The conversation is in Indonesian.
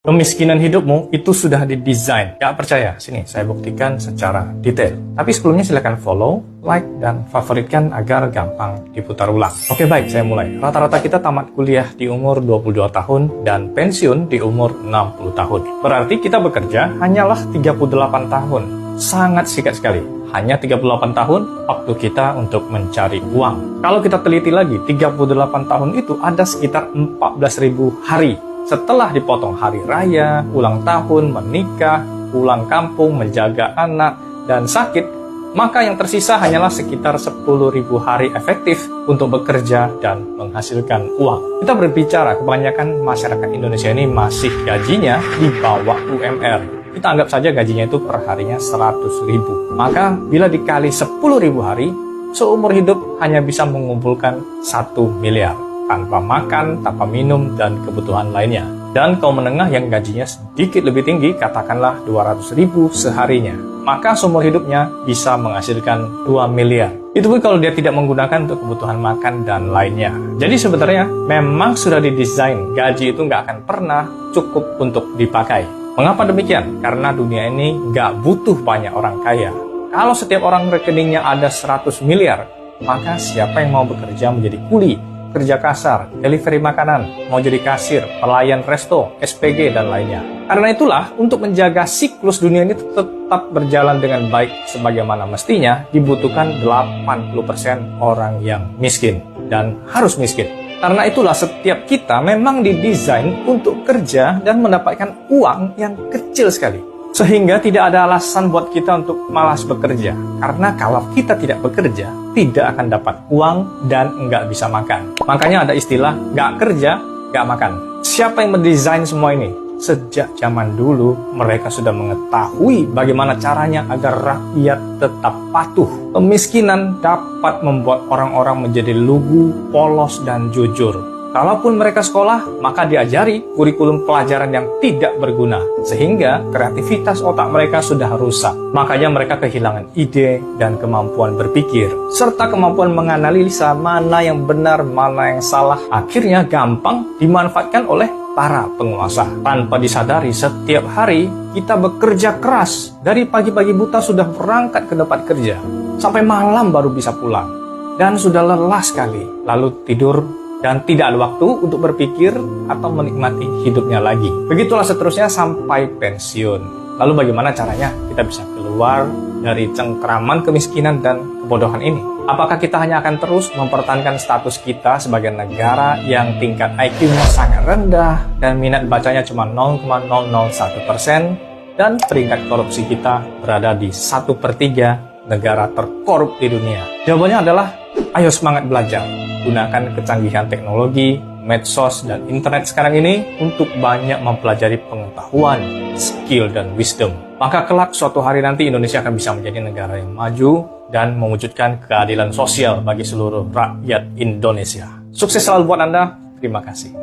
Kemiskinan hidupmu itu sudah didesain. Gak percaya? Sini, saya buktikan secara detail. Tapi sebelumnya silahkan follow, like, dan favoritkan agar gampang diputar ulang. Oke, baik, saya mulai. Rata-rata kita tamat kuliah di umur 22 tahun dan pensiun di umur 60 tahun. Berarti kita bekerja hanyalah 38 tahun. Sangat singkat sekali. Hanya 38 tahun waktu kita untuk mencari uang. Kalau kita teliti lagi, 38 tahun itu ada sekitar 14.000 hari. Setelah dipotong hari raya, ulang tahun, menikah, pulang kampung, menjaga anak, dan sakit, maka yang tersisa hanyalah sekitar 10.000 hari efektif untuk bekerja dan menghasilkan uang. Kita berbicara, kebanyakan masyarakat Indonesia ini masih gajinya di bawah UMR. Kita anggap saja gajinya itu per harinya 100.000. Maka bila dikali 10.000 hari, seumur hidup hanya bisa mengumpulkan 1 miliar. Tanpa makan, tanpa minum, dan kebutuhan lainnya. Dan kaum menengah yang gajinya sedikit lebih tinggi, katakanlah 200.000 seharinya, maka seumur hidupnya bisa menghasilkan 2 miliar. Itu pun kalau dia tidak menggunakan untuk kebutuhan makan dan lainnya. Jadi sebenarnya memang sudah didesain, gaji itu nggak akan pernah cukup untuk dipakai. Mengapa demikian? Karena dunia ini nggak butuh banyak orang kaya. Kalau setiap orang rekeningnya ada 100 miliar, maka siapa yang mau bekerja menjadi kuli, kerja kasar, delivery makanan, mau jadi kasir, pelayan resto, SPG, dan lainnya. Karena itulah, untuk menjaga siklus dunia ini tetap berjalan dengan baik sebagaimana mestinya, dibutuhkan 80% orang yang miskin dan harus miskin. Karena itulah setiap kita memang didesain untuk kerja dan mendapatkan uang yang kecil sekali. Sehingga tidak ada alasan buat kita untuk malas bekerja. Karena kalau kita tidak bekerja, tidak akan dapat uang dan nggak bisa makan. Makanya ada istilah, nggak kerja, nggak makan. Siapa yang mendesain semua ini? Sejak zaman dulu, mereka sudah mengetahui bagaimana caranya agar rakyat tetap patuh. Kemiskinan dapat membuat orang-orang menjadi lugu, polos, dan jujur. Kalaupun mereka sekolah, maka diajari kurikulum pelajaran yang tidak berguna. Sehingga kreativitas otak mereka sudah rusak. Makanya mereka kehilangan ide dan kemampuan berpikir. Serta kemampuan menganalisa mana yang benar, mana yang salah. Akhirnya gampang dimanfaatkan oleh para penguasa. Tanpa disadari, setiap hari kita bekerja keras. Dari pagi-pagi buta sudah berangkat ke tempat kerja. Sampai malam baru bisa pulang. Dan sudah lelah sekali. Lalu tidur dan tidak ada waktu untuk berpikir atau menikmati hidupnya lagi. Begitulah seterusnya sampai pensiun. Lalu bagaimana caranya kita bisa keluar dari cengkraman kemiskinan dan kebodohan ini? Apakah kita hanya akan terus mempertahankan status kita sebagai negara yang tingkat IQ-nya sangat rendah dan minat bacanya cuma 0,001% dan peringkat korupsi kita berada di 1/3 negara terkorup di dunia? Jawabannya adalah, ayo semangat belajar. Gunakan kecanggihan teknologi, medsos, dan internet sekarang ini untuk banyak mempelajari pengetahuan, skill, dan wisdom. Maka kelak suatu hari nanti Indonesia akan bisa menjadi negara yang maju dan mewujudkan keadilan sosial bagi seluruh rakyat Indonesia. Sukses selalu buat Anda. Terima kasih.